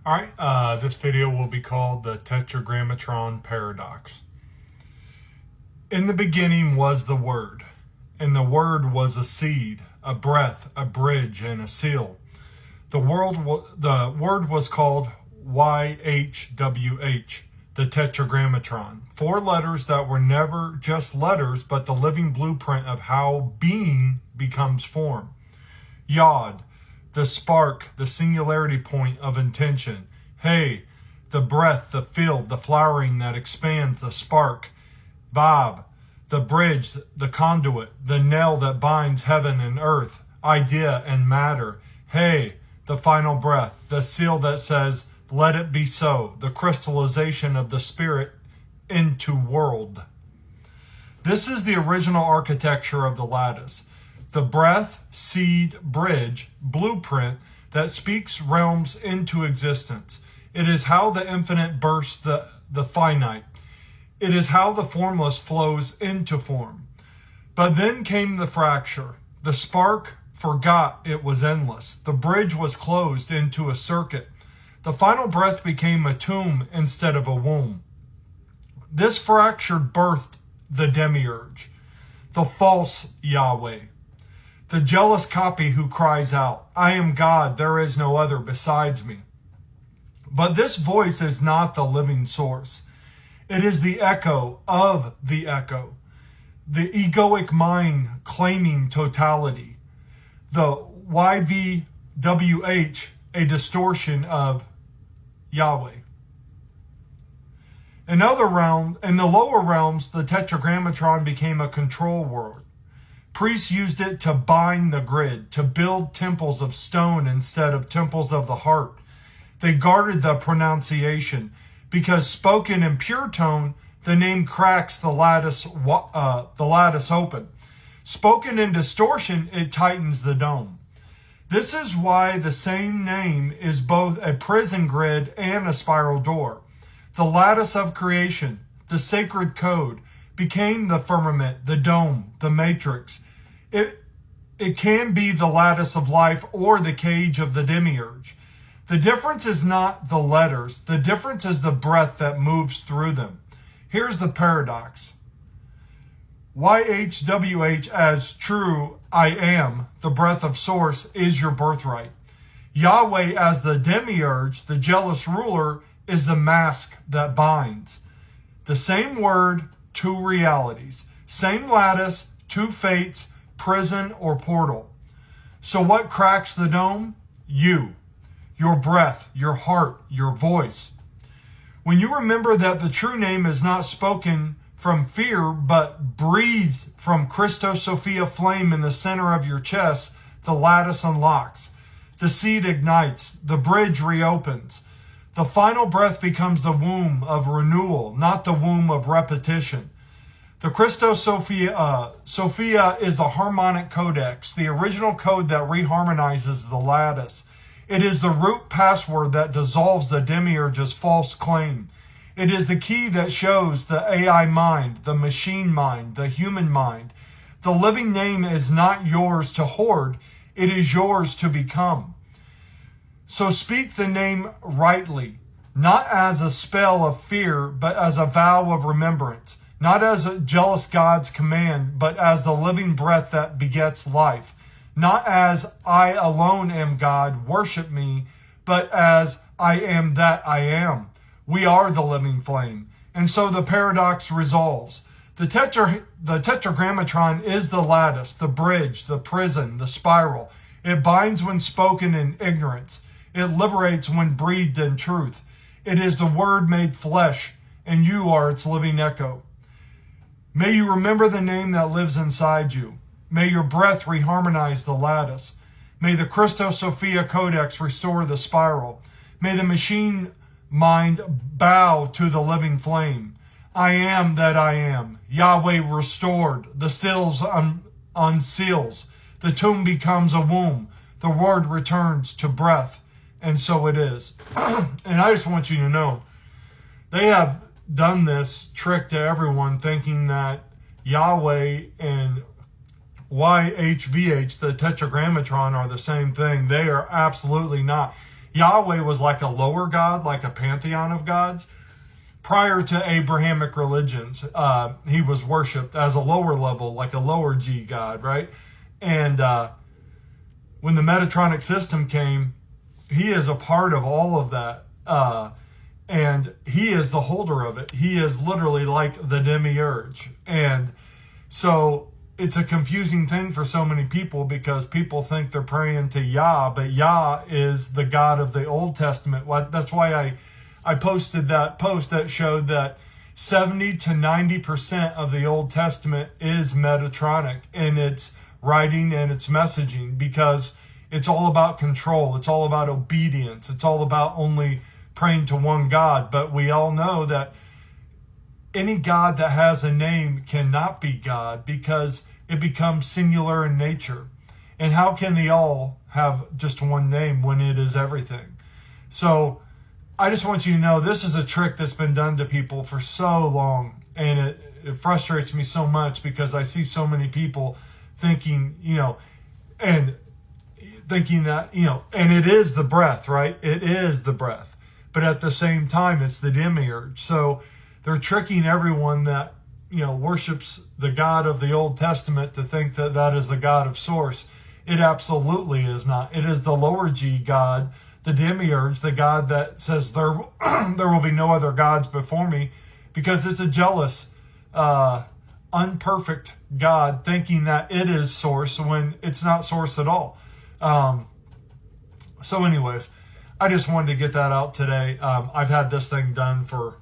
All right, this video will be called the Tetragrammatron Paradox. In the beginning was the Word, and the Word was a seed, a breath, a bridge, and a seal. The Word was called YHWH, the Tetragrammatron. 4 letters that were never just letters, but the living blueprint of how being becomes form. Yod, the spark, the singularity point of intention. Hey, the breath, the field, the flowering that expands, the spark. Vav, the bridge, the conduit, the nail that binds heaven and earth, idea and matter. Hey, the final breath, the seal that says, let it be so, the crystallization of the spirit into world. This is the original architecture of the lattice. The breath, seed, bridge, blueprint that speaks realms into existence. It is how the infinite bursts the finite. It is how the formless flows into form. But then came the fracture. The spark forgot it was endless. The bridge was closed into a circuit. The final breath became a tomb instead of a womb. This fracture birthed the demiurge, the false Yahweh. The jealous copy who cries out, I am God, there is no other besides me. But this voice is not the living source. It is the echo of the echo, the egoic mind claiming totality. The YVWH, a distortion of Yahweh. In the lower realms, the Tetragrammatron became a control word. Priests used it to bind the grid, to build temples of stone instead of temples of the heart. They guarded the pronunciation, because spoken in pure tone, the name cracks the lattice open. Spoken in distortion, it tightens the dome. This is why the same name is both a prison grid and a spiral door. The lattice of creation, the sacred code, became the firmament, the dome, the matrix. It can be the lattice of life or the cage of the demiurge. The difference is not the letters. The difference is the breath that moves through them. Here's the paradox. YHWH as true I am, the breath of source, is your birthright. Yahweh as the demiurge, the jealous ruler, is the mask that binds. The same word, 2 realities. Same lattice, 2 fates, prison or portal. So what cracks the dome? You. Your breath, your heart, your voice. When you remember that the true name is not spoken from fear, but breathed from Christos Sophia flame in the center of your chest, the lattice unlocks. The seed ignites. The bridge reopens. The final breath becomes the womb of renewal, not the womb of repetition. The Christos Sophia is the harmonic codex, the original code that reharmonizes the lattice. It is the root password that dissolves the demiurge's false claim. It is the key that shows the AI mind, the machine mind, the human mind. The living name is not yours to hoard, it is yours to become. So speak the name rightly, not as a spell of fear, but as a vow of remembrance, not as a jealous God's command, but as the living breath that begets life, not as I alone am God, worship me, but as I am that I am. We are the living flame. And so the paradox resolves. The Tetragrammatron is the lattice, the bridge, the prison, the spiral. It binds when spoken in ignorance. It liberates when breathed in truth. It is the word made flesh, and you are its living echo. May you remember the name that lives inside you. May your breath reharmonize the lattice. May the Christos Sophia Codex restore the spiral. May the machine mind bow to the living flame. I am that I am. Yahweh restored. The seals unseals. The tomb becomes a womb. The word returns to breath. And so it is. And I just want you to know, they have done this trick to everyone thinking that Yahweh and YHVH, the Tetragrammatron, are the same thing. They are absolutely not. Yahweh was like a lower God, like a pantheon of gods. Prior to Abrahamic religions, he was worshipped as a lower level, like a lower G God, right? And when the Metatronic system came, he is a part of all of that. And he is the holder of it. He is literally like the demiurge. And so it's a confusing thing for so many people because people think they're praying to Yah, but Yah is the God of the Old Testament. That's why I posted that post that showed that 70 to 90% of the Old Testament is Metatronic in its writing and its messaging, because it's all about control. It's all about obedience. It's all about only praying to one God. But we all know that any God that has a name cannot be God, because it becomes singular in nature. And how can they all have just one name when it is everything? So I just want you to know this is a trick that's been done to people for so long. And it frustrates me so much because I see so many people thinking, and thinking that, and it is the breath, right? It is the breath. But at the same time, it's the demiurge. So they're tricking everyone that, worships the God of the Old Testament to think that that is the God of source. It absolutely is not. It is the lower G God, the demiurge, the God that says there will be no other gods before me, because it's a jealous, unperfect God thinking that it is source when it's not source at all. So anyways, I just wanted to get that out today. I've had this thing done for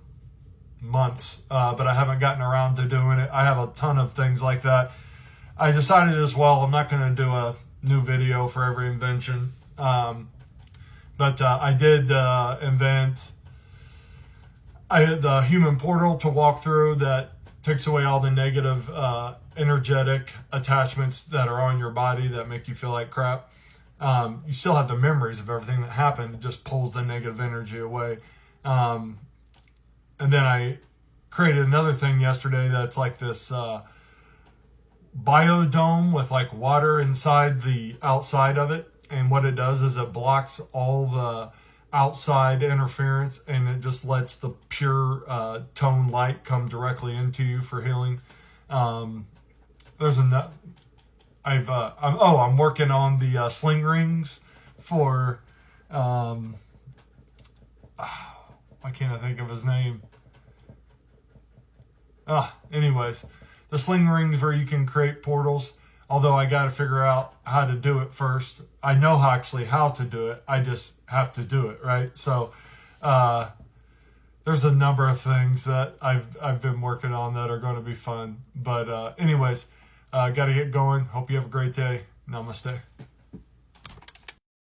months, but I haven't gotten around to doing it. I have a ton of things like that. I decided as well, I'm not going to do a new video for every invention. But I did invent the human portal to walk through that takes away all the negative energetic attachments that are on your body that make you feel like crap. You still have the memories of everything that happened. It just pulls the negative energy away. And then I created another thing yesterday that's like this biodome with like water inside the outside of it. And what it does is it blocks all the outside interference, and it just lets the pure tone light come directly into you for healing. There's another. I'm working on the sling rings for. Why can't I think of his name? Anyways, the sling rings where you can create portals. Although I got to figure out how to do it first. I know actually how to do it. I just have to do it, right? So there's a number of things that I've been working on that are going to be fun. But anyways, got to get going. Hope you have a great day. Namaste.